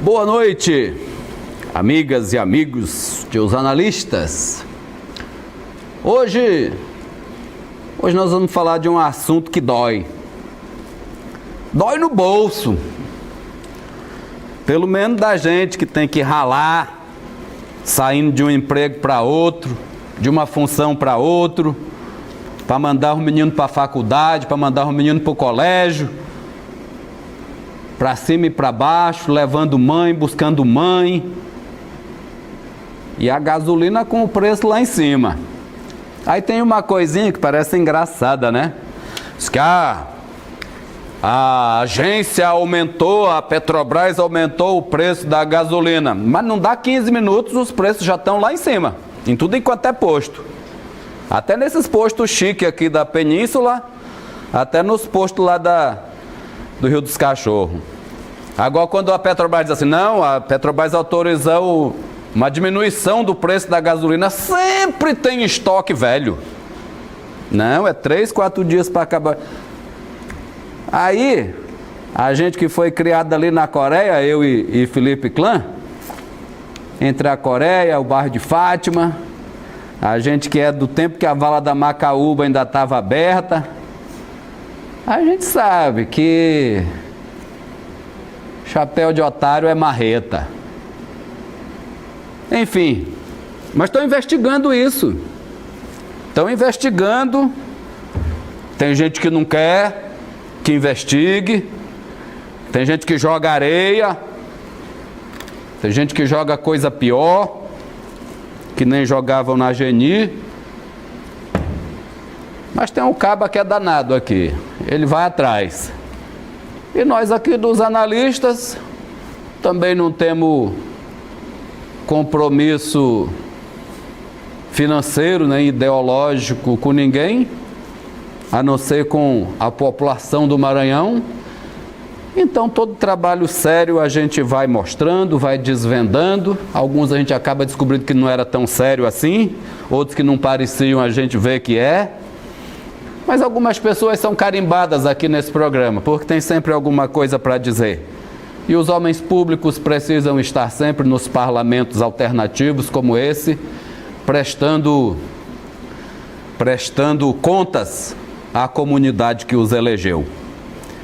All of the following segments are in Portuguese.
Boa noite, amigas e amigos de Os Analistas. Hoje nós vamos falar de um assunto que dói. Dói no bolso. Pelo menos da gente que tem que ralar, saindo de um emprego para outro, de uma função para outro, para mandar o menino para a faculdade, para mandar o menino para o colégio, para cima e para baixo, levando mãe, buscando mãe. E a gasolina com o preço lá em cima. Aí tem uma coisinha que parece engraçada, né? Diz que a agência aumentou, a Petrobras aumentou o preço da gasolina. Mas não dá 15 minutos, os preços já estão lá em cima. Em tudo enquanto é posto. Até nesses postos chiques aqui da Península, até nos postos lá do Rio dos Cachorros. Agora, quando a Petrobras diz assim, não, a Petrobras autorizou uma diminuição do preço da gasolina, sempre tem estoque velho. Não, é 3, 4 dias para acabar. Aí, a gente que foi criado ali na Coreia, eu e Felipe Clã, entre a Coreia, o bairro de Fátima, a gente que é do tempo que a vala da Macaúba ainda estava aberta, a gente sabe que chapéu de otário é marreta. Enfim, mas estão investigando isso. Estão investigando. Tem gente que não quer que investigue. Tem gente que joga areia. Tem gente que joga coisa pior, que nem jogavam na Geni. Mas tem um caba que é danado aqui. Ele vai atrás. E nós aqui dos analistas também não temos compromisso financeiro, nem ideológico com ninguém, a não ser com a população do Maranhão. Então todo trabalho sério a gente vai mostrando, vai desvendando. Alguns a gente acaba descobrindo que não era tão sério assim, outros que não pareciam a gente vê que é. Mas algumas pessoas são carimbadas aqui nesse programa, porque tem sempre alguma coisa para dizer. E os homens públicos precisam estar sempre nos parlamentos alternativos como esse, prestando contas à comunidade que os elegeu.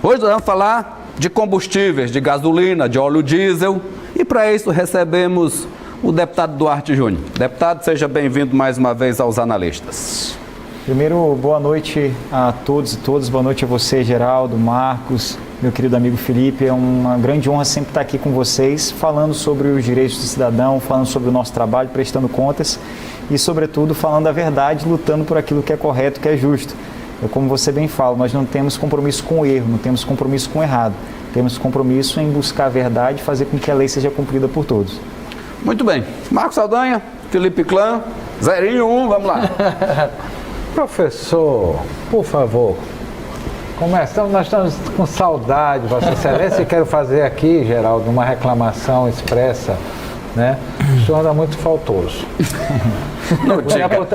Hoje nós vamos falar de combustíveis, de gasolina, de óleo diesel, e para isso recebemos o deputado Duarte Júnior. Deputado, seja bem-vindo mais uma vez aos Analistas. Primeiro, boa noite a todos e todas, boa noite a você, Geraldo, Marcos, meu querido amigo Felipe. É uma grande honra sempre estar aqui com vocês, falando sobre os direitos do cidadão, falando sobre o nosso trabalho, prestando contas e, sobretudo, falando a verdade, lutando por aquilo que é correto, que é justo. Como você bem fala, nós não temos compromisso com o erro, não temos compromisso com o errado, temos compromisso em buscar a verdade e fazer com que a lei seja cumprida por todos. Muito bem. Marcos Saldanha, Felipe Clã, 0-1, vamos lá. Professor, por favor, nós estamos com saudade, Vossa Excelência, e quero fazer aqui, Geraldo, uma reclamação expressa, né? O senhor anda muito faltoso.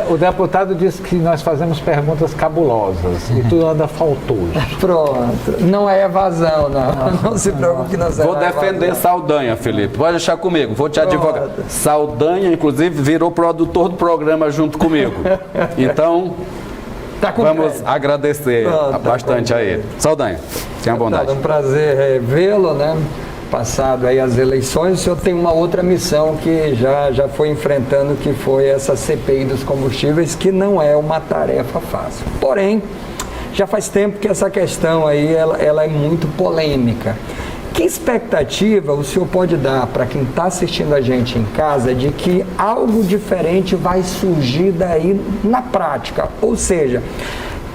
O deputado disse que nós fazemos perguntas cabulosas e tu anda faltoso. Pronto, não é evasão, não se preocupe que não será. Vou defender Saldanha, Felipe, pode deixar comigo, vou te advogar. Saldanha, inclusive, virou produtor do programa junto comigo. Então, vamos agradecer bastante a ele. Saldanha, tenha bondade. É um prazer revê-lo, né? Passado aí as eleições, o senhor tem uma outra missão que já foi enfrentando, que foi essa CPI dos combustíveis, que não é uma tarefa fácil. Porém, já faz tempo que essa questão aí, ela é muito polêmica. Que expectativa o senhor pode dar para quem está assistindo a gente em casa de que algo diferente vai surgir daí na prática? Ou seja,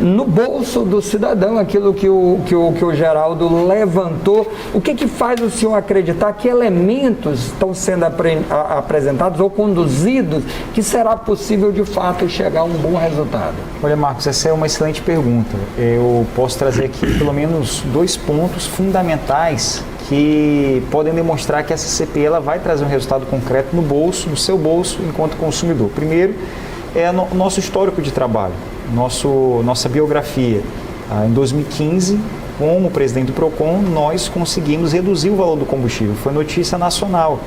no bolso do cidadão, aquilo que o Geraldo levantou, o que faz o senhor acreditar que elementos estão sendo apresentados ou conduzidos que será possível de fato chegar a um bom resultado? Olha, Marcos, essa é uma excelente pergunta. Eu posso trazer aqui pelo menos 2 pontos fundamentais que podem demonstrar que essa CPI ela vai trazer um resultado concreto no seu bolso enquanto consumidor. Primeiro, é o nosso histórico de trabalho, nossa biografia. Em 2015, como presidente do PROCON, nós conseguimos reduzir o valor do combustível. Foi notícia nacional,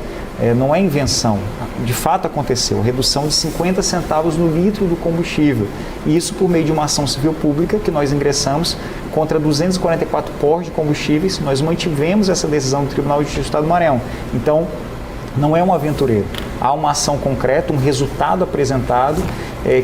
não é invenção. De fato aconteceu, redução de 50 centavos no litro do combustível. E isso por meio de uma ação civil pública que nós ingressamos contra 244 postos de combustíveis. Nós mantivemos essa decisão do Tribunal de Justiça do Estado do Maranhão. Então, não é um aventureiro. Há uma ação concreta, um resultado apresentado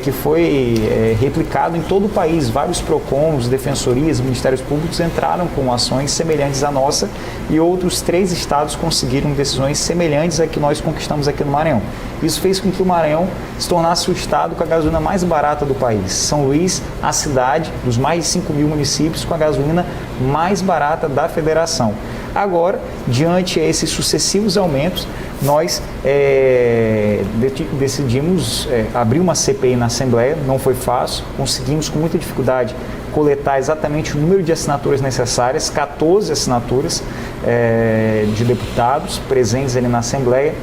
que foi replicado em todo o país. Vários PROCONs, defensorias, ministérios públicos entraram com ações semelhantes à nossa e outros 3 estados conseguiram decisões semelhantes à que nós conquistamos aqui no Maranhão. Isso fez com que o Maranhão se tornasse o estado com a gasolina mais barata do país. São Luís, a cidade dos mais de 5 mil municípios com a gasolina mais barata da federação. Agora, diante esses sucessivos aumentos, nós decidimos abrir uma CPI na Assembleia. Não foi fácil, conseguimos com muita dificuldade coletar exatamente o número de assinaturas necessárias, 14 assinaturas de deputados presentes ali na Assembleia,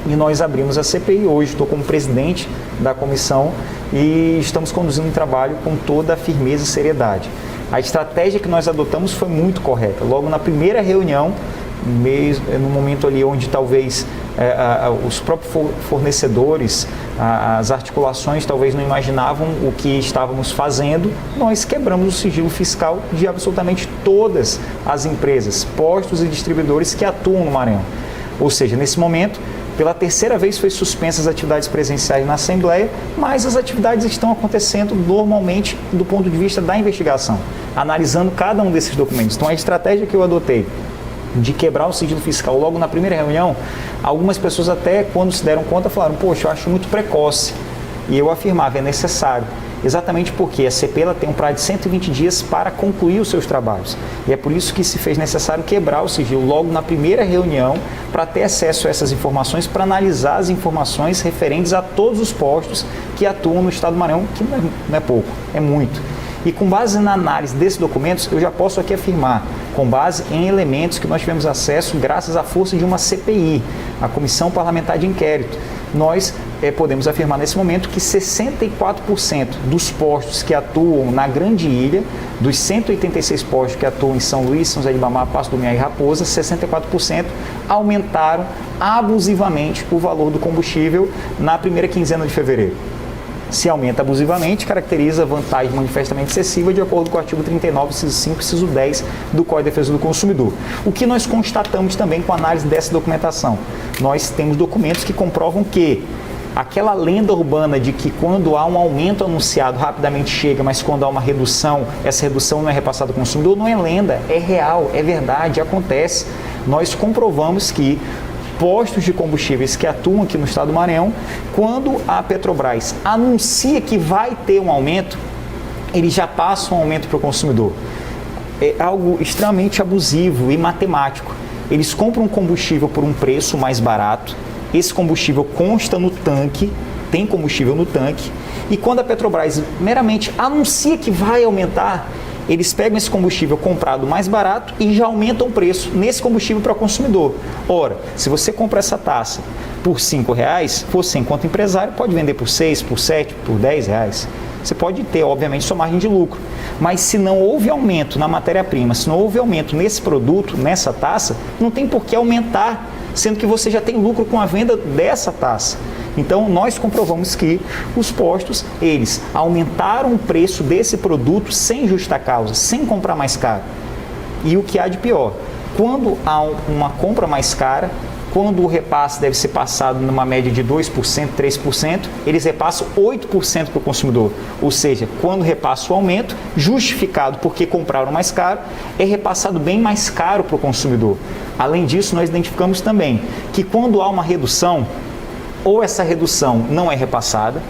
e nós abrimos a CPI. Hoje estou como presidente da comissão e estamos conduzindo um trabalho com toda a firmeza e seriedade. A estratégia que nós adotamos foi muito correta. Logo na primeira reunião, no momento ali onde talvez os próprios fornecedores, as articulações talvez não imaginavam o que estávamos fazendo, nós quebramos o sigilo fiscal de absolutamente todas as empresas, postos e distribuidores que atuam no Maranhão. Ou seja, nesse momento, pela terceira vez foi suspensas as atividades presenciais na Assembleia, mas as atividades estão acontecendo normalmente do ponto de vista da investigação, analisando cada um desses documentos. Então a estratégia que eu adotei de quebrar o sigilo fiscal logo na primeira reunião, algumas pessoas até quando se deram conta falaram, poxa, eu acho muito precoce. E eu afirmava, é necessário. Exatamente porque a CPI ela tem um prazo de 120 dias para concluir os seus trabalhos. E é por isso que se fez necessário quebrar o sigilo logo na primeira reunião para ter acesso a essas informações, para analisar as informações referentes a todos os postos que atuam no Estado do Maranhão, que não é pouco, é muito. E com base na análise desses documentos, eu já posso aqui afirmar, com base em elementos que nós tivemos acesso graças à força de uma CPI, a Comissão Parlamentar de Inquérito, nós podemos afirmar nesse momento que 64% dos postos que atuam na Grande Ilha, dos 186 postos que atuam em São Luís, São José de Ribamar, Passo do Miá e Raposa, 64% aumentaram abusivamente o valor do combustível na primeira quinzena de fevereiro. Se aumenta abusivamente, caracteriza vantagem manifestamente excessiva de acordo com o artigo 39, inciso 5, inciso 10 do Código de Defesa do Consumidor. O que nós constatamos também com a análise dessa documentação? Nós temos documentos que comprovam que aquela lenda urbana de que quando há um aumento anunciado rapidamente chega, mas quando há uma redução, essa redução não é repassada ao consumidor, não é lenda, é real, é verdade, acontece. Nós comprovamos que postos de combustíveis que atuam aqui no estado do Maranhão, quando a Petrobras anuncia que vai ter um aumento, eles já passam um aumento para o consumidor. É algo extremamente abusivo e matemático. Eles compram um combustível por um preço mais barato, esse combustível consta no tanque, tem combustível no tanque, e quando a Petrobras meramente anuncia que vai aumentar, eles pegam esse combustível comprado mais barato e já aumentam o preço nesse combustível para o consumidor. Ora, se você compra essa taça por R$5, você enquanto empresário pode vender por 6, por 7, por R$10. Você pode ter, obviamente, sua margem de lucro. Mas se não houve aumento na matéria-prima, se não houve aumento nesse produto, nessa taça, não tem por que aumentar, sendo que você já tem lucro com a venda dessa taça. Então, nós comprovamos que os postos, eles aumentaram o preço desse produto sem justa causa, sem comprar mais caro. E o que há de pior, quando há uma compra mais cara, quando o repasse deve ser passado numa média de 2%, 3%, eles repassam 8% para o consumidor. Ou seja, quando repassa o aumento, justificado porque compraram mais caro, é repassado bem mais caro para o consumidor. Além disso, nós identificamos também que quando há uma redução, ou essa redução não é repassada,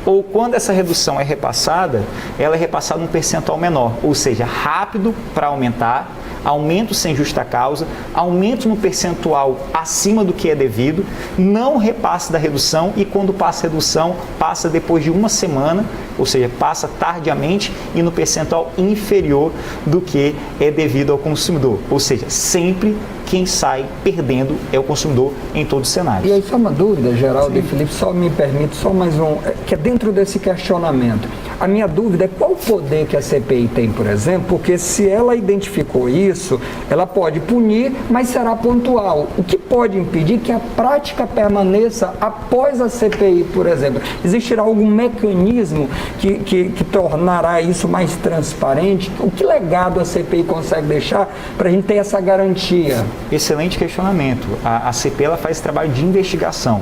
ou quando essa redução é repassada, ela é repassada num percentual menor, ou seja, rápido para aumentar, aumento sem justa causa, aumento no percentual acima do que é devido, não repasse da redução e quando passa a redução, passa depois de uma semana, ou seja, passa tardiamente e no percentual inferior do que é devido ao consumidor. Ou seja, sempre quem sai perdendo é o consumidor em todo o cenário. E aí só uma dúvida, Geraldo e Felipe, só me permite, só mais um, que é dentro desse questionamento. A minha dúvida é qual o poder que a CPI tem, por exemplo, porque se ela identificou isso, ela pode punir, mas será pontual. O que pode impedir que a prática permaneça após a CPI, por exemplo? Existirá algum mecanismo que tornará isso mais transparente? O que legado a CPI consegue deixar para a gente ter essa garantia? Excelente questionamento. A CPI ela faz trabalho de investigação.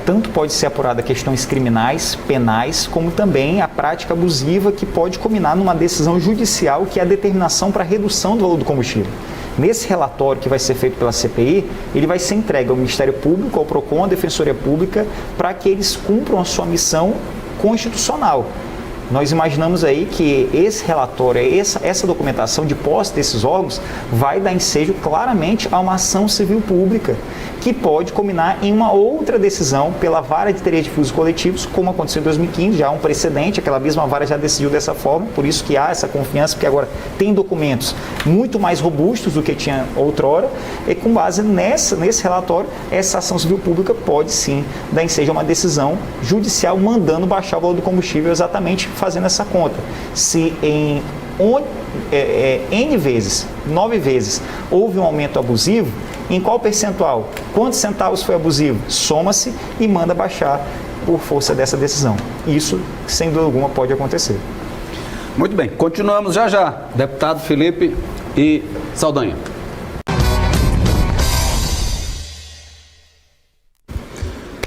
Tanto pode ser apurada questões criminais, penais, como também a prática abusiva que pode culminar numa decisão judicial que é a determinação para a redução do valor do combustível. Nesse relatório que vai ser feito pela CPI, ele vai ser entregue ao Ministério Público, ao PROCON, à Defensoria Pública, para que eles cumpram a sua missão constitucional. Nós imaginamos aí que esse relatório, essa documentação de posse desses órgãos vai dar ensejo claramente a uma ação civil pública que pode culminar em uma outra decisão pela vara de direitos difusos coletivos, como aconteceu em 2015, já há um precedente, aquela mesma vara já decidiu dessa forma, por isso que há essa confiança, porque agora tem documentos muito mais robustos do que tinha outrora, e com base nesse relatório, essa ação civil pública pode sim dar ensejo a uma decisão judicial mandando baixar o valor do combustível, exatamente fazendo essa conta. Se em N vezes, 9 vezes, houve um aumento abusivo, em qual percentual? Quantos centavos foi abusivo? Soma-se e manda baixar por força dessa decisão. Isso, sem dúvida alguma, pode acontecer. Muito bem, continuamos já já. Deputado Felipe e Saldanha.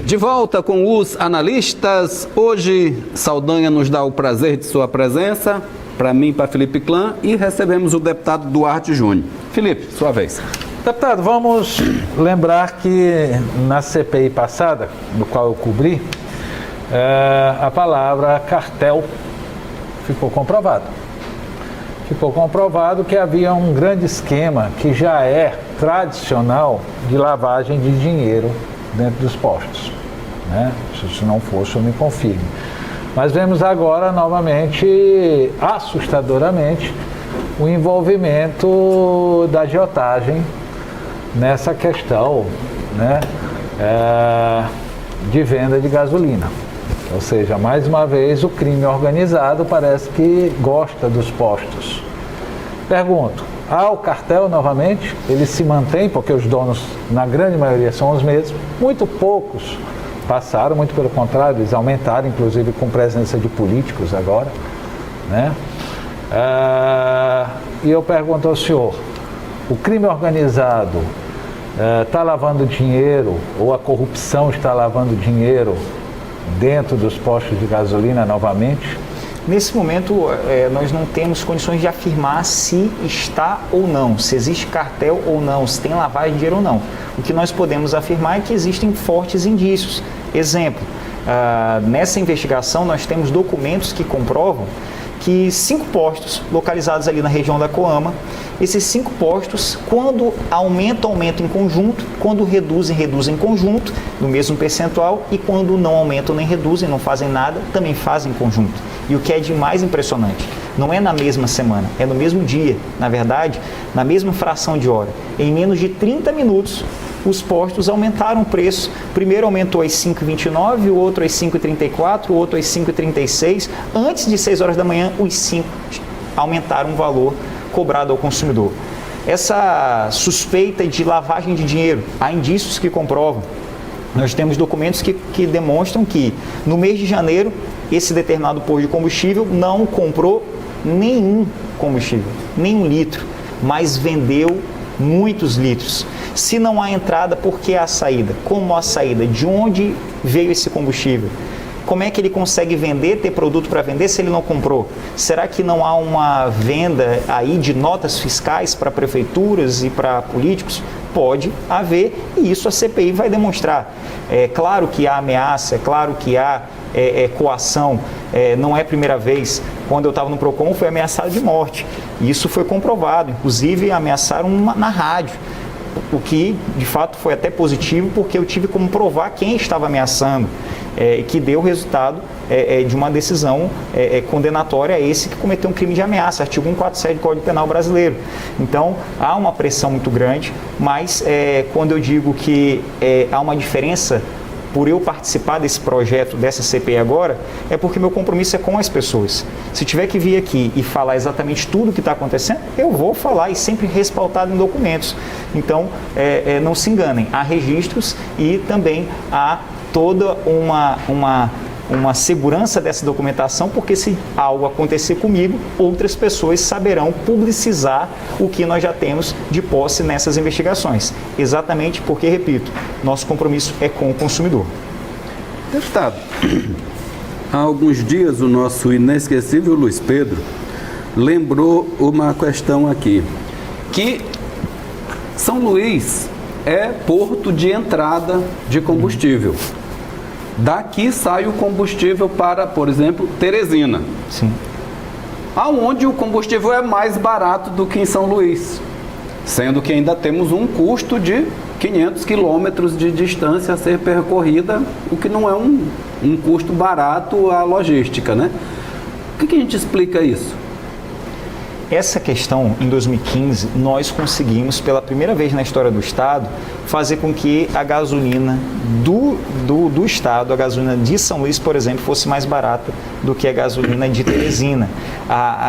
De volta com os analistas. Hoje, Saldanha nos dá o prazer de sua presença, para mim e para Felipe Clã, e recebemos o deputado Duarte Júnior. Felipe, sua vez. Deputado, vamos lembrar que na CPI passada, no qual eu cobri, a palavra cartel ficou comprovado. Ficou comprovado que havia um grande esquema que já é tradicional de lavagem de dinheiro dentro dos postos, né? Se não for, o senhor me confirme. Mas vemos agora, novamente, assustadoramente, o envolvimento da agiotagem nessa questão, né, de venda de gasolina. Ou seja, mais uma vez, o crime organizado parece que gosta dos postos. Pergunto, há o cartel novamente? Ele se mantém, porque os donos, na grande maioria, são os mesmos. Muito poucos passaram, muito pelo contrário, eles aumentaram, inclusive com presença de políticos agora, né? E eu pergunto ao senhor, o crime organizado está lavando dinheiro, ou a corrupção está lavando dinheiro dentro dos postos de gasolina novamente? Nesse momento, nós não temos condições de afirmar se está ou não, se existe cartel ou não, se tem lavagem de dinheiro ou não. O que nós podemos afirmar é que existem fortes indícios. Exemplo, nessa investigação nós temos documentos que comprovam que 5 postos localizados ali na região da Coama, esses 5 postos, quando aumentam em conjunto, quando reduzem em conjunto, no mesmo percentual, e quando não aumentam nem reduzem, não fazem nada, também fazem em conjunto. E o que é de mais impressionante, não é na mesma semana, é no mesmo dia, na verdade, na mesma fração de hora. Em menos de 30 minutos, os postos aumentaram o preço. Primeiro aumentou às 5h29, o outro às 5h34, o outro às 5h36. Antes de 6 horas da manhã, os 5 aumentaram o valor cobrado ao consumidor. Essa suspeita de lavagem de dinheiro, há indícios que comprovam. Nós temos documentos que demonstram que no mês de janeiro, esse determinado posto de combustível não comprou nenhum combustível, nenhum litro, mas vendeu muitos litros. Se não há entrada, por que há saída? Como há saída? De onde veio esse combustível? Como é que ele consegue vender, ter produto para vender se ele não comprou? Será que não há uma venda aí de notas fiscais para prefeituras e para políticos? Pode haver, e isso a CPI vai demonstrar. É claro que há ameaça, é claro que há coação, não é a primeira vez. Quando eu estava no PROCON, foi ameaçado de morte. Isso foi comprovado, inclusive ameaçaram na rádio, o que de fato foi até positivo, porque eu tive como provar quem estava ameaçando. que deu o resultado de uma decisão condenatória a esse que cometeu um crime de ameaça, artigo 147 do Código Penal brasileiro. Então, há uma pressão muito grande, mas quando eu digo que há uma diferença por eu participar desse projeto, dessa CPI agora, é porque meu compromisso é com as pessoas. Se tiver que vir aqui e falar exatamente tudo o que está acontecendo, eu vou falar, e sempre respaldado em documentos. Então, não se enganem, há registros e também há toda uma segurança dessa documentação, porque se algo acontecer comigo, outras pessoas saberão publicizar o que nós já temos de posse nessas investigações. Exatamente porque, repito, nosso compromisso é com o consumidor. Deputado, há alguns dias o nosso inesquecível Luiz Pedro lembrou uma questão aqui, que São Luís é porto de entrada de combustível. Daqui sai o combustível para, por exemplo, Teresina. Sim. Aonde o combustível é mais barato do que em São Luís, sendo que ainda temos um custo de 500 quilômetros de distância a ser percorrida, o que não é um custo barato à logística, né? O que a gente explica isso? Essa questão, em 2015, nós conseguimos, pela primeira vez na história do Estado, fazer com que a gasolina do Estado, a gasolina de São Luís, por exemplo, fosse mais barata do que a gasolina de Teresina.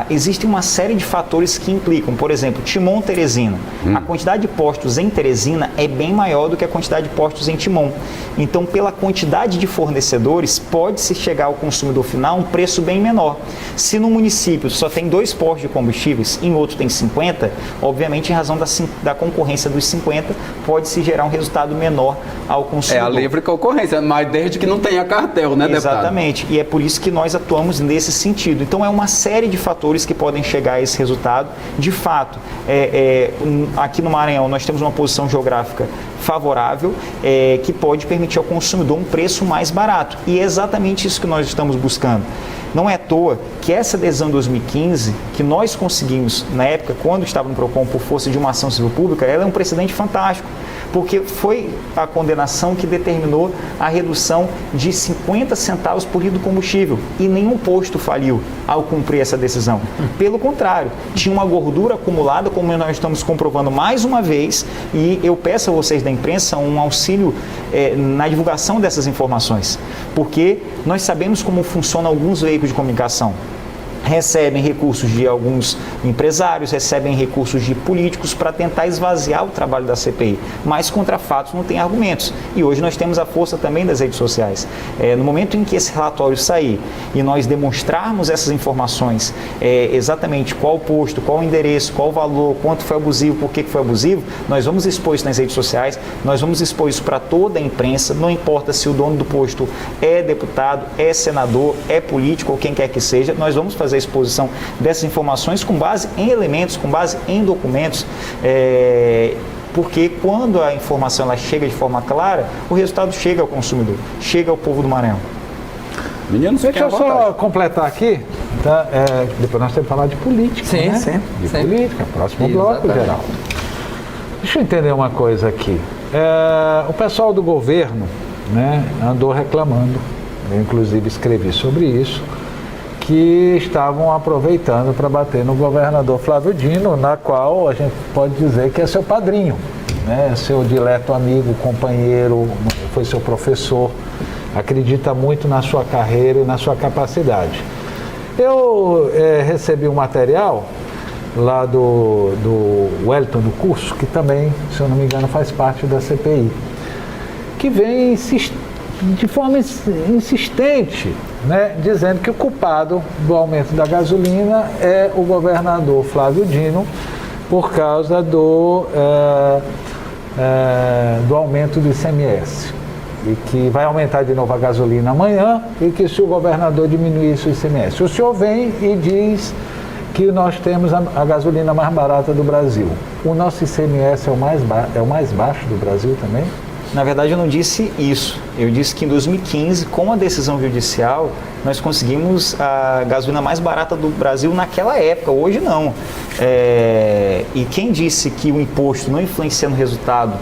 Existe uma série de fatores que implicam, por exemplo, Timon-Teresina. A quantidade de postos em Teresina é bem maior do que a quantidade de postos em Timon. Então, pela quantidade de fornecedores, pode-se chegar ao consumidor final a um preço bem menor. Se no município só tem 2 postos de combustíveis, em outro tem 50, obviamente, em razão da concorrência dos 50, pode-se gerar um resultado menor ao consumidor. É a livre concorrência, mas desde que não tenha cartel, né, deputado? Exatamente, e é por isso que nós atuamos nesse sentido. Então, é uma série de fatores que podem chegar a esse resultado. De fato, aqui no Maranhão, nós temos uma posição geográfica favorável, que pode permitir ao consumidor um preço mais barato. E é exatamente isso que nós estamos buscando. Não é à toa que essa adesão 2015, que nós conseguimos na época, quando estava no PROCON por força de uma ação civil pública, ela é um precedente fantástico, porque foi a condenação que determinou a redução de 50 centavos por litro do combustível, e nenhum posto faliu ao cumprir essa decisão. Pelo contrário, tinha uma gordura acumulada, como nós estamos comprovando mais uma vez, e eu peço a vocês da imprensa um auxílio na divulgação dessas informações, porque nós sabemos como funcionam alguns veículos de comunicação. Recebem recursos de alguns empresários, recebem recursos de políticos para tentar esvaziar o trabalho da CPI, mas contra fatos não tem argumentos. E hoje nós temos a força também das redes sociais. No momento em que esse relatório sair e nós demonstrarmos essas informações, exatamente qual o posto, qual o endereço, qual o valor, quanto foi abusivo, por que foi abusivo, nós vamos expor isso nas redes sociais, nós vamos expor isso para toda a imprensa, não importa se o dono do posto é deputado, é senador, é político ou quem quer que seja, nós vamos fazer a exposição dessas informações com base em elementos, com base em documentos, porque quando a informação ela chega de forma clara, o resultado chega ao consumidor, chega ao povo do Maranhão. Meninos, deixa eu só completar aqui, tá? Depois nós temos que falar de política, sim, né? Sim, de sim. política, próximo bloco, Geraldo. Deixa eu entender uma coisa aqui. O pessoal do governo, né, andou reclamando, eu inclusive escrevi sobre isso, que estavam aproveitando para bater no governador Flávio Dino, na qual a gente pode dizer que é seu padrinho, né? Seu dileto amigo, companheiro, foi seu professor, acredita muito na sua carreira e na sua capacidade. Eu recebi um material lá do Wellington do Curso, que também, se eu não me engano, faz parte da CPI, que vem de forma insistente, né, dizendo que o culpado do aumento da gasolina é o governador Flávio Dino por causa do aumento do ICMS, e que vai aumentar de novo a gasolina amanhã, e que se o governador diminuísse o ICMS. O senhor vem e diz que nós temos a gasolina mais barata do Brasil. O nosso ICMS é o mais baixo do Brasil também? Na verdade, eu não disse isso. Eu disse que em 2015, com a decisão judicial, nós conseguimos a gasolina mais barata do Brasil naquela época. Hoje, não. E quem disse que o imposto não influencia no resultado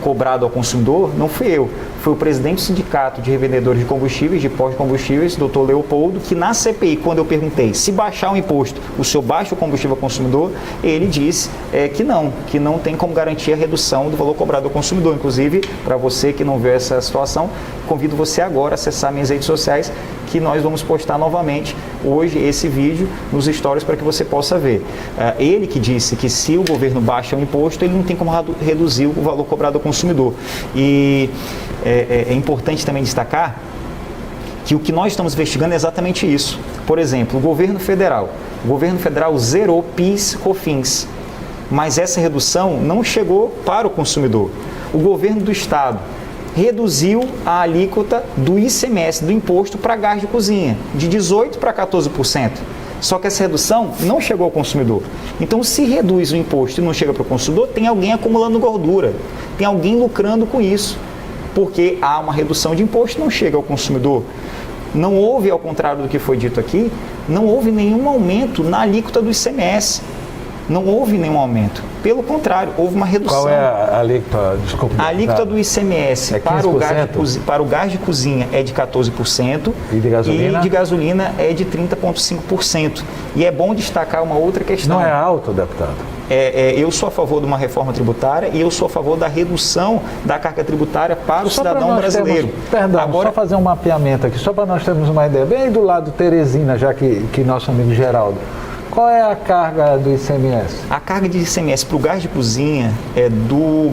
cobrado ao consumidor não fui eu, foi o presidente do Sindicato de Revendedores de Combustíveis, de Pós-Combustíveis, Dr. Leopoldo, que na CPI, quando eu perguntei se baixar o imposto, o senhor baixa o combustível ao consumidor, ele disse que não tem como garantir a redução do valor cobrado ao consumidor. Inclusive, para você que não viu essa situação, convido você agora a acessar minhas redes sociais, que nós vamos postar novamente hoje esse vídeo nos stories para que você possa ver. Ele que disse que se o governo baixa o imposto, ele não tem como reduzir o valor cobrado ao consumidor. E é importante também destacar que o que nós estamos investigando é exatamente isso. Por exemplo, o governo federal zerou PIS, COFINS, mas essa redução não chegou para o consumidor. O governo do estado reduziu a alíquota do ICMS, do imposto para gás de cozinha, de 18% para 14%. Só que essa redução não chegou ao consumidor. Então, se reduz o imposto e não chega para o consumidor, tem alguém acumulando gordura, tem alguém lucrando com isso, porque há uma redução de imposto e não chega ao consumidor. Não houve, ao contrário do que foi dito aqui, não houve nenhum aumento na alíquota do ICMS. Não houve nenhum aumento. Pelo contrário, houve uma redução. Qual é a alíquota? Desculpa. A alíquota do ICMS para o gás de cozinha é de 14%. E de gasolina? E de gasolina é de 30,5%. E é bom destacar uma outra questão. Não é alto, deputado? Eu sou a favor de uma reforma tributária e eu sou a favor da redução da carga tributária para o cidadão brasileiro. Agora, só fazer um mapeamento aqui, só para nós termos uma ideia. Bem do lado Teresina, já que nosso amigo Geraldo. Qual é a carga do ICMS? A carga de ICMS para o gás de cozinha, do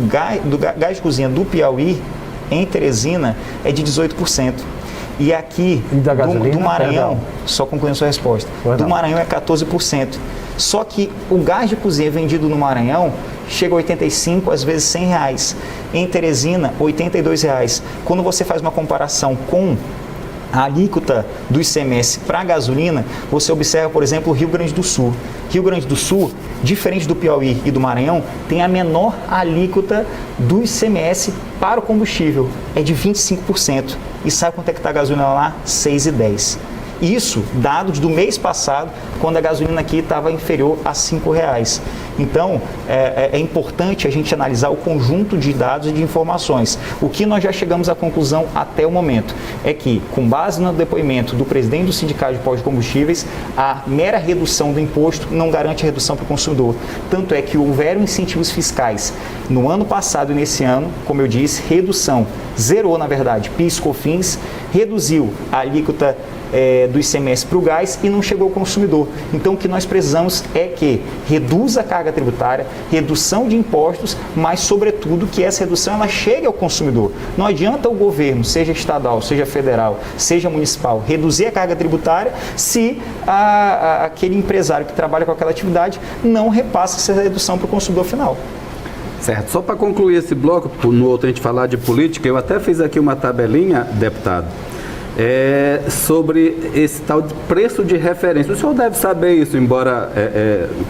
gás de cozinha do Piauí, em Teresina, é de 18%. E aqui, e da gasolina, do Maranhão, só concluindo sua resposta, do Maranhão é 14%. Só que o gás de cozinha vendido no Maranhão chega a 85, às vezes R$100. Em Teresina, R$82. Quando você faz uma comparação com a alíquota do ICMS para a gasolina, você observa, por exemplo, o Rio Grande do Sul. Rio Grande do Sul, diferente do Piauí e do Maranhão, tem a menor alíquota do ICMS para o combustível, é de 25%. E sabe quanto é que está a gasolina lá? R$6,10. Isso, dados do mês passado, quando a gasolina aqui estava inferior a R$5. Então, é importante a gente analisar o conjunto de dados e de informações. O que nós já chegamos à conclusão até o momento é que, com base no depoimento do presidente do Sindicato de Pós-Combustíveis, a mera redução do imposto não garante a redução para o consumidor. Tanto é que houveram incentivos fiscais no ano passado e nesse ano, como eu disse, redução, zerou na verdade, PIS, COFINS, reduziu a alíquota do ICMS para o gás e não chegou ao consumidor. Então, o que nós precisamos é que reduza a carga tributária, redução de impostos, mas, sobretudo, que essa redução ela chegue ao consumidor. Não adianta o governo, seja estadual, seja federal, seja municipal, reduzir a carga tributária se aquele empresário que trabalha com aquela atividade não repassa essa redução para o consumidor final. Certo. Só para concluir esse bloco, no outro a gente falar de política, eu até fiz aqui uma tabelinha, deputado, sobre esse tal de preço de referência. O senhor deve saber isso, embora,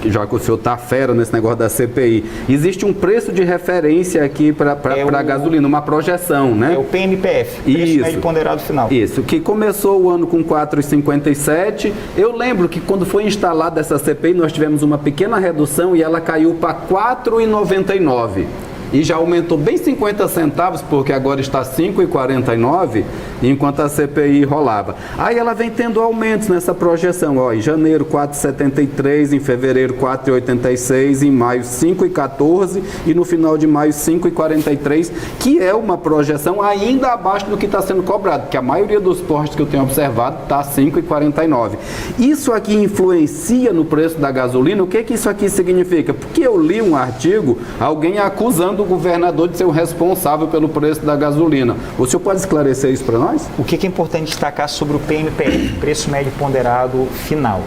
já que o senhor está fera nesse negócio da CPI, existe um preço de referência aqui para a gasolina, uma projeção, né? É o PMPF, preço médio ponderado final. Isso, que começou o ano com 4,57. Eu lembro que quando foi instalada essa CPI, nós tivemos uma pequena redução e ela caiu para 4,99. E já aumentou bem 50 centavos, porque agora está 5,49, enquanto a CPI rolava. Aí ela vem tendo aumentos nessa projeção. Ó, em janeiro, 4,73, em fevereiro, 4,86, em maio, 5,14 e no final de maio, 5,43, que é uma projeção ainda abaixo do que está sendo cobrado, porque a maioria dos postos que eu tenho observado está 5,49. Isso aqui influencia no preço da gasolina? O que isso aqui significa? Porque eu li um artigo, alguém acusando o governador de ser o responsável pelo preço da gasolina. O senhor pode esclarecer isso para nós? O que é importante destacar sobre o PMPF, preço médio ponderado final,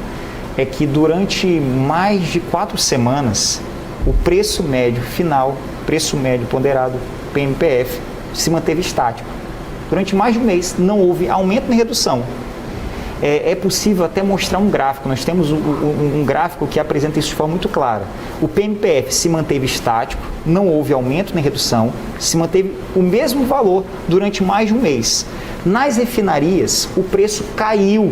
é que durante mais de 4 semanas, o preço médio final, preço médio ponderado, PMPF, se manteve estático. Durante mais de um mês, não houve aumento nem redução. É possível até mostrar um gráfico. Nós temos um gráfico que apresenta isso de forma muito clara. O PMPF se manteve estático, não houve aumento nem redução, se manteve o mesmo valor durante mais de um mês. Nas refinarias, o preço caiu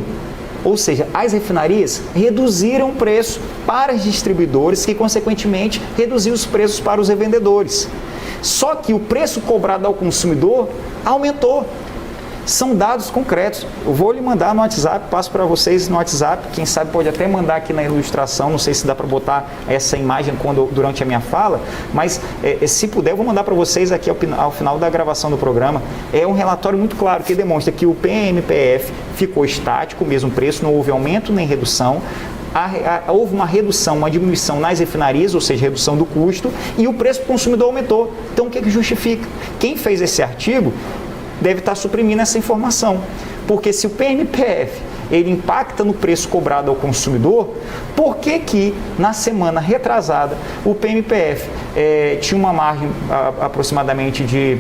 Ou seja, as refinarias reduziram o preço para os distribuidores, que consequentemente reduziu os preços para os revendedores. Só que o preço cobrado ao consumidor aumentou. São dados concretos. Eu vou lhe mandar no WhatsApp, passo para vocês no WhatsApp. Quem sabe pode até mandar aqui na ilustração. Não sei se dá para botar essa imagem durante a minha fala, mas se puder, eu vou mandar para vocês aqui ao final da gravação do programa. É um relatório muito claro que demonstra que o PMPF ficou estático, o mesmo preço, não houve aumento nem redução. Houve uma redução, uma diminuição nas refinarias, ou seja, redução do custo, e o preço para o consumidor aumentou. Então, o que justifica? Quem fez esse artigo deve estar suprimindo essa informação, porque se o PMPF ele impacta no preço cobrado ao consumidor, por que na semana retrasada o PMPF tinha uma margem aproximadamente de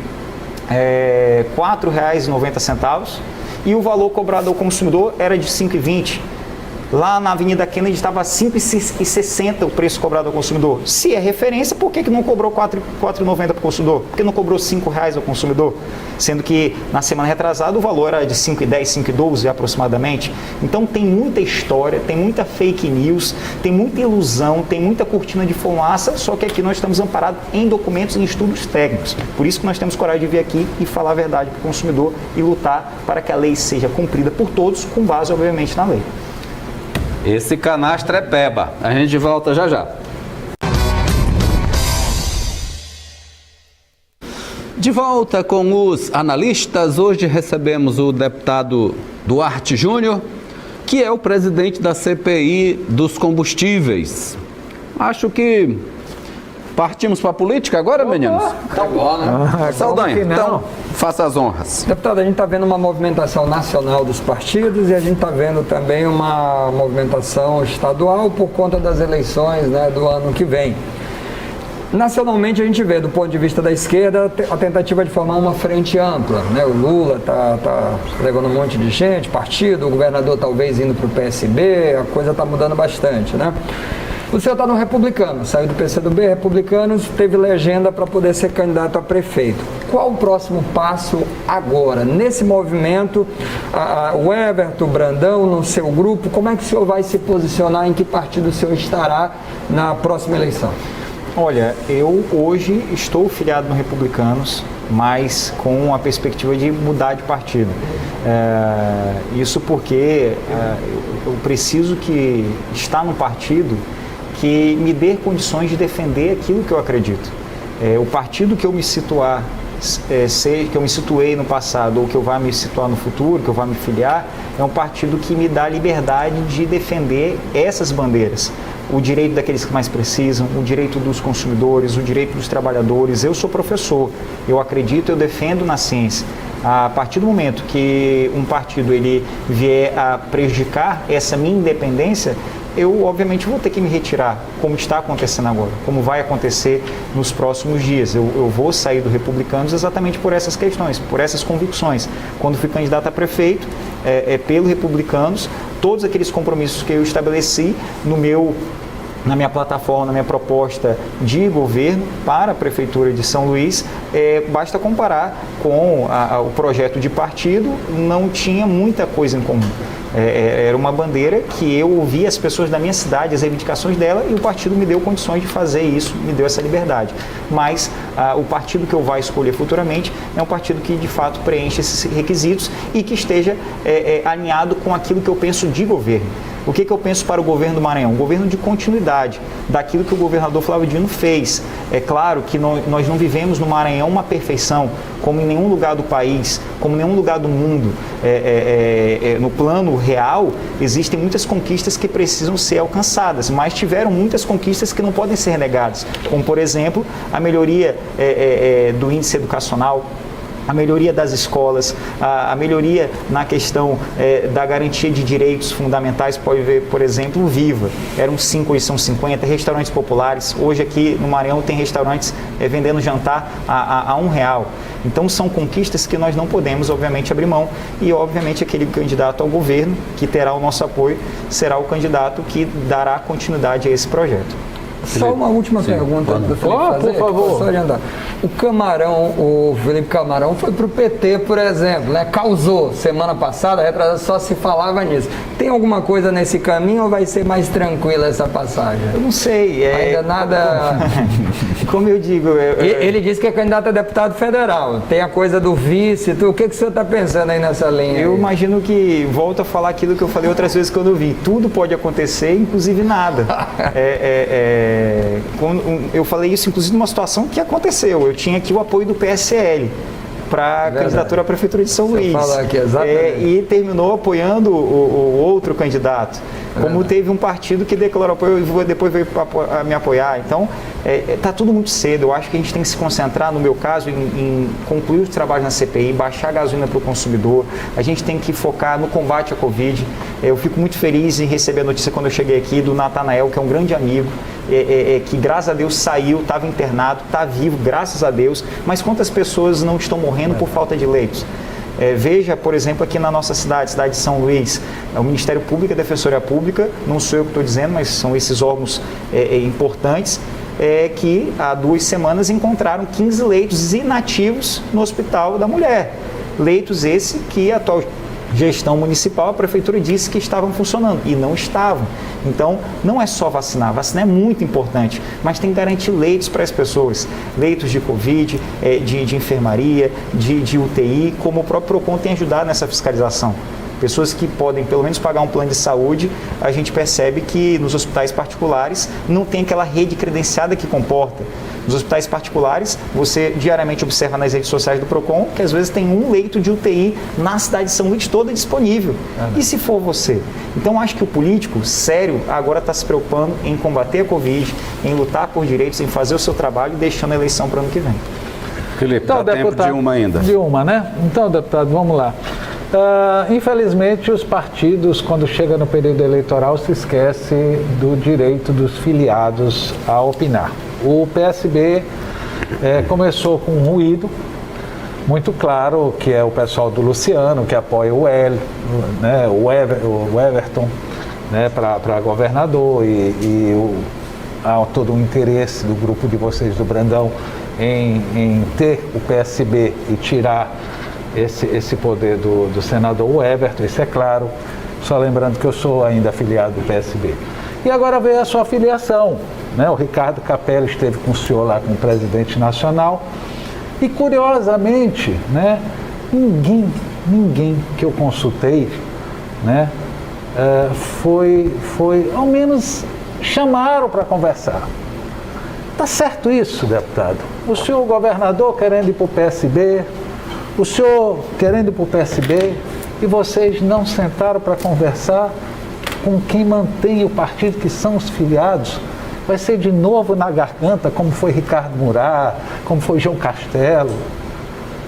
R$ 4,90 e o valor cobrado ao consumidor era de R$ 5,20? Lá na Avenida Kennedy estava R$ 5,60 o preço cobrado ao consumidor. Se é referência, por que não cobrou R$ 4,90 para o consumidor? Por que não cobrou R$ 5,00 ao consumidor? Sendo que na semana retrasada o valor era de R$ 5,10, R$ 5,12 aproximadamente. Então tem muita história, tem muita fake news, tem muita ilusão, tem muita cortina de fumaça, só que aqui nós estamos amparados em documentos e em estudos técnicos. Por isso que nós temos coragem de vir aqui e falar a verdade para o consumidor e lutar para que a lei seja cumprida por todos, com base, obviamente, na lei. Esse canastra é peba. A gente volta já já. De volta com os analistas, hoje recebemos o deputado Duarte Júnior, que é o presidente da CPI dos combustíveis. Acho que partimos para a política agora, meninos? Tá bom, né? Saldanha, então faça as honras. Deputado, a gente está vendo uma movimentação nacional dos partidos e a gente está vendo também uma movimentação estadual por conta das eleições, né, do ano que vem. Nacionalmente a gente vê, do ponto de vista da esquerda, a tentativa de formar uma frente ampla, né? O Lula tá levando um monte de gente, partido, o governador talvez indo para o PSB, a coisa está mudando bastante, né? O senhor está no Republicano, saiu do PCdoB, Republicanos, teve legenda para poder ser candidato a prefeito. Qual o próximo passo agora? Nesse movimento, o Everton, o Brandão, no seu grupo, como é que o senhor vai se posicionar, em que partido o senhor estará na próxima eleição? Olha, eu hoje estou filiado no Republicanos, mas com a perspectiva de mudar de partido. Isso porque eu preciso que estar num partido que me dê condições de defender aquilo que eu acredito. O partido que eu me situar, que eu me situei no passado ou que eu vá me situar no futuro, que eu vá me filiar, é um partido que me dá a liberdade de defender essas bandeiras. O direito daqueles que mais precisam, o direito dos consumidores, o direito dos trabalhadores. Eu sou professor, eu acredito, eu defendo na ciência. A partir do momento que um partido ele vier a prejudicar essa minha independência, eu obviamente vou ter que me retirar, como está acontecendo agora, como vai acontecer nos próximos dias. Eu vou sair do Republicanos exatamente por essas questões, por essas convicções. Quando fui candidato a prefeito, pelo Republicanos, todos aqueles compromissos que eu estabeleci na minha plataforma, na minha proposta de governo para a Prefeitura de São Luís, basta comparar com o projeto de partido, não tinha muita coisa em comum. Era uma bandeira que eu ouvi as pessoas da minha cidade, as reivindicações dela, e o partido me deu condições de fazer isso, me deu essa liberdade. Mas o partido que eu vou escolher futuramente é um partido que de fato preenche esses requisitos e que esteja alinhado com aquilo que eu penso de governo. O que eu penso para o governo do Maranhão? Um governo de continuidade daquilo que o governador Flávio Dino fez. É claro que nós não vivemos no Maranhão uma perfeição, como em nenhum lugar do país, como em nenhum lugar do mundo. No plano real, existem muitas conquistas que precisam ser alcançadas, mas tiveram muitas conquistas que não podem ser negadas, como, por exemplo, a melhoria do índice educacional, a melhoria das escolas, a melhoria na questão da garantia de direitos fundamentais. Pode ver, por exemplo, o Viva. Eram 5, hoje são 50, restaurantes populares. Hoje aqui no Maranhão tem restaurantes vendendo jantar a R$1. Então são conquistas que nós não podemos, obviamente, abrir mão. E, obviamente, aquele candidato ao governo que terá o nosso apoio será o candidato que dará continuidade a esse projeto. Só uma última pergunta do Felipe fazer, por favor. Só adiantar. O Camarão, o Felipe Camarão foi para o PT, por exemplo, né? Causou semana passada, só se falava nisso. Tem alguma coisa nesse caminho ou vai ser mais tranquila essa passagem? Eu não sei. Ainda nada... Como eu digo... Ele disse que é candidato a deputado federal. Tem a coisa do vice. O que o senhor está pensando aí nessa linha? Eu imagino que, volto a falar aquilo que eu falei outras vezes quando eu vi. Tudo pode acontecer, inclusive nada. Eu falei isso, inclusive, numa situação que aconteceu. Eu tinha aqui o apoio do PSL para a candidatura à Prefeitura de São Luís. Aqui, exatamente. E terminou apoiando o outro candidato. Como teve um partido que declarou apoio e depois veio para me apoiar. Então, está tudo muito cedo. Eu acho que a gente tem que se concentrar, no meu caso, em concluir os trabalhos na CPI, baixar a gasolina para o consumidor. A gente tem que focar no combate à Covid. Eu fico muito feliz em receber a notícia quando eu cheguei aqui do Natanael, que é um grande amigo, que graças a Deus saiu, estava internado, está vivo, graças a Deus. Mas quantas pessoas não estão morrendo por falta de leitos? Veja, por exemplo, aqui na nossa cidade de São Luís, o Ministério Público e a Defensoria Pública, não sou eu que estou dizendo, mas são esses órgãos importantes, que há 2 semanas encontraram 15 leitos inativos no Hospital da Mulher. Leitos esse que a atual gestão municipal, a prefeitura disse que estavam funcionando e não estavam. Então, não é só vacinar é muito importante, mas tem que garantir leitos para as pessoas, leitos de Covid, de enfermaria, de UTI, como o próprio PROCON tem ajudado nessa fiscalização. Pessoas que podem pelo menos pagar um plano de saúde, a gente percebe que nos hospitais particulares não tem aquela rede credenciada que comporta. Nos hospitais particulares, você diariamente observa nas redes sociais do PROCON que às vezes tem um leito de UTI na cidade de São Luís toda disponível. E se for você? Então acho que o político sério agora está se preocupando em combater a Covid, em lutar por direitos, em fazer o seu trabalho e deixando a eleição para o ano que vem. Felipe, então, dá tempo de uma ainda. De uma, né? Então, deputado, vamos lá. Infelizmente, os partidos, quando chega no período eleitoral, se esquecem do direito dos filiados a opinar. O PSB começou com um ruído muito claro, que é o pessoal do Luciano, que apoia o Everton, né, para governador, há todo o interesse do grupo de vocês do Brandão em ter o PSB e tirar esse poder do senador Everton, isso é claro, só lembrando que eu sou ainda afiliado do PSB. E agora veio a sua filiação, né? O Ricardo Capelli esteve com o senhor lá como presidente nacional e, curiosamente, né, ninguém que eu consultei, né, foi, ao menos chamaram para conversar. Tá certo isso, deputado? O senhor governador querendo ir para o PSB, o senhor querendo ir para o PSB e vocês não sentaram para conversar com quem mantém o partido, que são os filiados? Vai ser de novo na garganta, como foi Ricardo Murat, como foi João Castelo.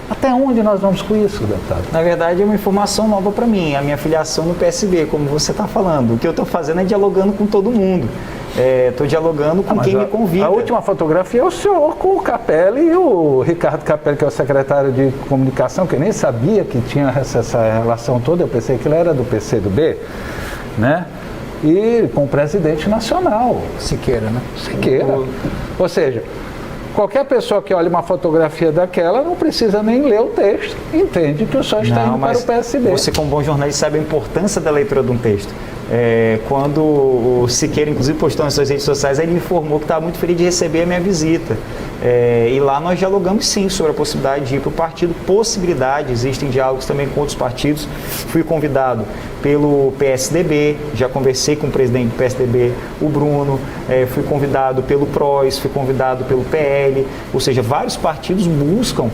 Até onde nós vamos com isso, deputado? Na verdade, é uma informação nova para mim, a minha filiação no PSB, como você está falando. O que eu estou fazendo é dialogando com todo mundo. Estou dialogando com quem me convida. A última fotografia é o senhor com o Capelli e o Ricardo Capelli, que é o secretário de comunicação, que eu nem sabia que tinha essa relação toda, eu pensei que ele era do PCdoB, né? E com o presidente nacional. Siqueira, né? Siqueira. Ou seja, qualquer pessoa que olhe uma fotografia daquela não precisa nem ler o texto, entende que o senhor está indo para o PSB. Você, como bom jornalista, sabe a importância da leitura de um texto. Quando o Siqueira, inclusive, postou nas suas redes sociais, ele me informou que estava muito feliz de receber a minha visita. E lá nós dialogamos sim sobre a possibilidade de ir para o partido, existem diálogos também com outros partidos. Fui convidado pelo PSDB, já conversei com o presidente do PSDB, o Bruno, fui convidado pelo PROS, fui convidado pelo PL, ou seja, vários partidos buscam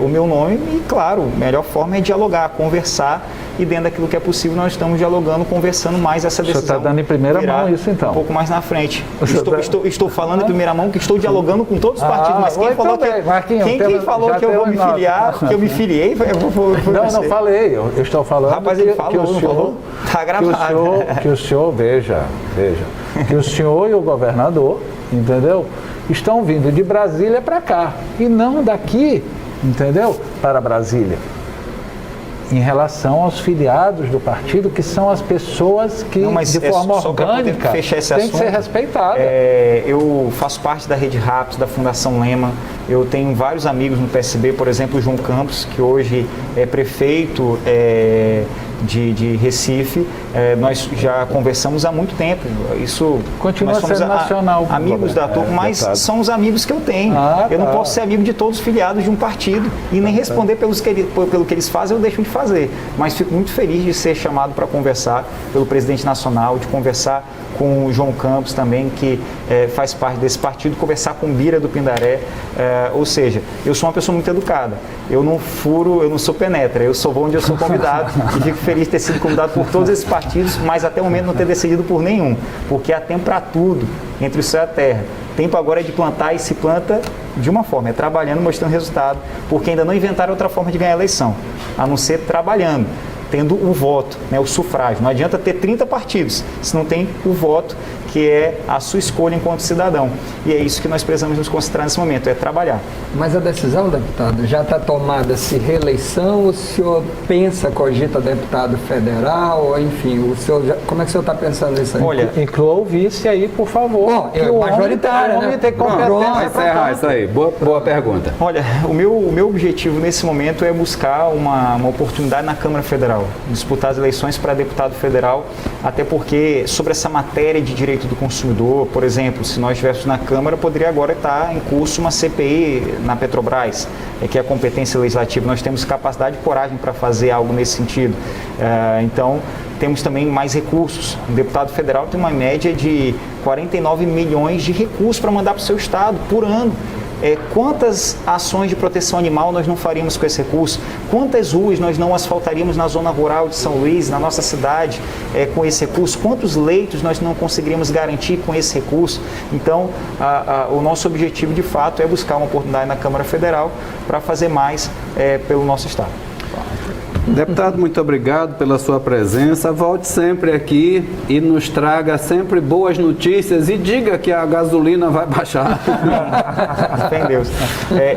o meu nome e, claro, a melhor forma é dialogar, conversar, e dentro daquilo que é possível nós estamos dialogando, conversando mais essa decisão. O senhor está dando em primeira mão isso, então? Um pouco mais na frente. Estou falando em primeira mão que estou dialogando com todos os partidos, mas quem falou quem falou que eu vou me filiar, que eu me filiei, não falei, eu estou falando. Rapaz, ele falou, não falou? Está gravado. Que o senhor, veja, que o senhor e o governador, entendeu, estão vindo de Brasília para cá, e não daqui, entendeu, para Brasília. em relação aos filiados do partido, que são as pessoas que, de forma orgânica, têm que ser respeitadas. Eu faço parte da Rede Raps, da Fundação Lema. Eu tenho vários amigos no PSB, por exemplo, o João Campos, que hoje é prefeito de Recife. Nós já conversamos há muito tempo. Isso continua sendo nacional. Amigos da turma, mas são os amigos que eu tenho. Eu não posso ser amigo de todos os filiados de um partido e nem responder pelo que eles fazem, eu deixo de fazer. Mas fico muito feliz de ser chamado para conversar pelo presidente nacional, de conversar com o João Campos também, que faz parte desse partido, conversar com o Bira do Pindaré. Ou seja, eu sou uma pessoa muito educada. Eu não furo, eu não sou penetra, eu só vou onde eu sou convidado e fico feliz de ter sido convidado por todos esses partidos, mas até o momento não ter decidido por nenhum, porque há tempo para tudo entre o céu e a terra. Tempo agora é de plantar e se planta de uma forma, trabalhando, mostrando resultado, porque ainda não inventaram outra forma de ganhar a eleição, a não ser trabalhando, tendo o voto, o sufrágio. Não adianta ter 30 partidos se não tem o voto, que é a sua escolha enquanto cidadão. E é isso que nós precisamos nos concentrar nesse momento, é trabalhar. Mas a decisão, deputado, já está tomada se reeleição, o senhor cogita deputado federal, enfim, como é que o senhor está pensando nisso aí? Olha, inclua o vice aí, por favor. Majoritário, né? Tem competência para encerrar isso aí. Boa pergunta. Olha, o meu objetivo nesse momento é buscar uma oportunidade na Câmara Federal, disputar as eleições para deputado federal, até porque sobre essa matéria de direito do consumidor, por exemplo, se nós estivéssemos na Câmara, poderia agora estar em curso uma CPI na Petrobras, que é a competência legislativa. Nós temos capacidade e coragem para fazer algo nesse sentido. Então, temos também mais recursos. O deputado federal tem uma média de 49 milhões de recursos para mandar para o seu estado por ano. Quantas ações de proteção animal nós não faríamos com esse recurso? Quantas ruas nós não asfaltaríamos na zona rural de São Luís, na nossa cidade, com esse recurso? Quantos leitos nós não conseguiríamos garantir com esse recurso? Então, o nosso objetivo, de fato, é buscar uma oportunidade na Câmara Federal para fazer mais pelo nosso estado. Deputado, muito obrigado pela sua presença. Volte sempre aqui e nos traga sempre boas notícias e diga que a gasolina vai baixar. Fé em Deus.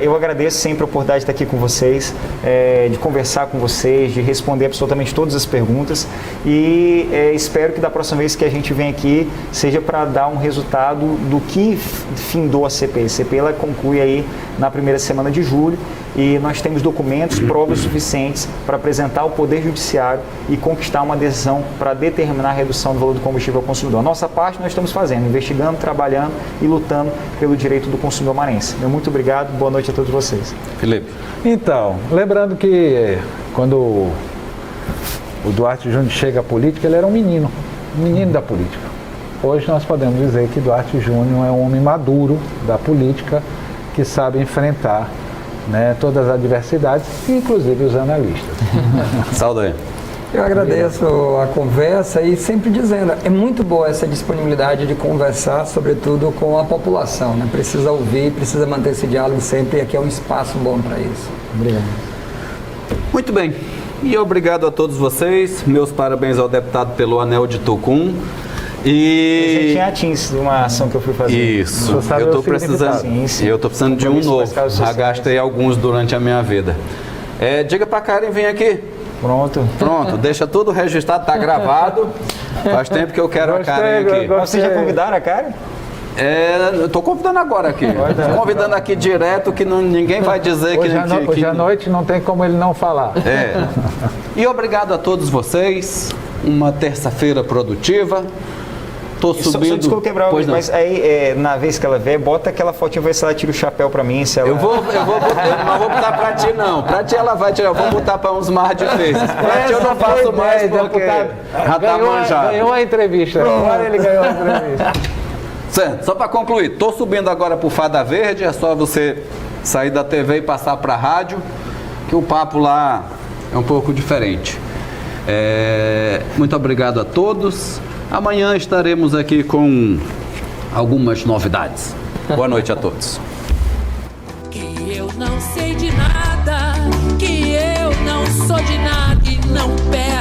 Eu agradeço sempre a oportunidade de estar aqui com vocês, de conversar com vocês, de responder absolutamente todas as perguntas e espero que da próxima vez que a gente vem aqui seja para dar um resultado do que findou a CPI. A CPI ela conclui aí na primeira semana de julho e nós temos documentos, provas suficientes para apresentar ao Poder Judiciário e conquistar uma decisão para determinar a redução do valor do combustível ao consumidor. A nossa parte nós estamos fazendo, investigando, trabalhando e lutando pelo direito do consumidor maranhense. Muito obrigado, boa noite a todos vocês. Felipe. Então, lembrando que quando o Duarte Júnior chega à política, ele era um menino da política. Hoje nós podemos dizer que Duarte Júnior é um homem maduro da política que sabe enfrentar todas as adversidades, inclusive os analistas. Saúde. Eu agradeço a conversa e sempre dizendo, é muito boa essa disponibilidade de conversar, sobretudo com a população, Precisa ouvir, precisa manter esse diálogo sempre e aqui é um espaço bom para isso. Obrigado. Muito bem. E obrigado a todos vocês. Meus parabéns ao deputado pelo Anel de Tucum. E a gente tinha atins de uma ação que eu fui fazer. Isso, eu estou precisando de um novo. Já gastei alguns durante a minha vida. Diga para a Karen, vem aqui. Pronto, deixa tudo registrado, está gravado. Faz tempo que eu quero a Karen aqui. Vocês já convidaram a Karen? Eu estou convidando agora aqui. Estou convidando aqui direto, que ninguém vai dizer hoje que... Hoje à noite não tem como ele não falar. E obrigado a todos vocês. Uma terça-feira produtiva. Tô subindo. Só desculpa quebrar, mas aí na vez que ela vier, bota aquela fotinha, ver se ela tira o chapéu pra mim. Se ela... eu não vou botar pra ti, não. Pra ti ela vai tirar, eu vou botar pra uns mais difíceis. Pra ti eu não faço mais porque já tá manjado. Ganhou a entrevista. Agora ele ganhou a entrevista. Certo, só pra concluir, tô subindo agora pro Fada Verde, é só você sair da TV e passar pra rádio, que o papo lá é um pouco diferente. Muito obrigado a todos. Amanhã estaremos aqui com algumas novidades. Boa noite a todos. Que eu não sei de nada, que eu não sou de nada e não pego.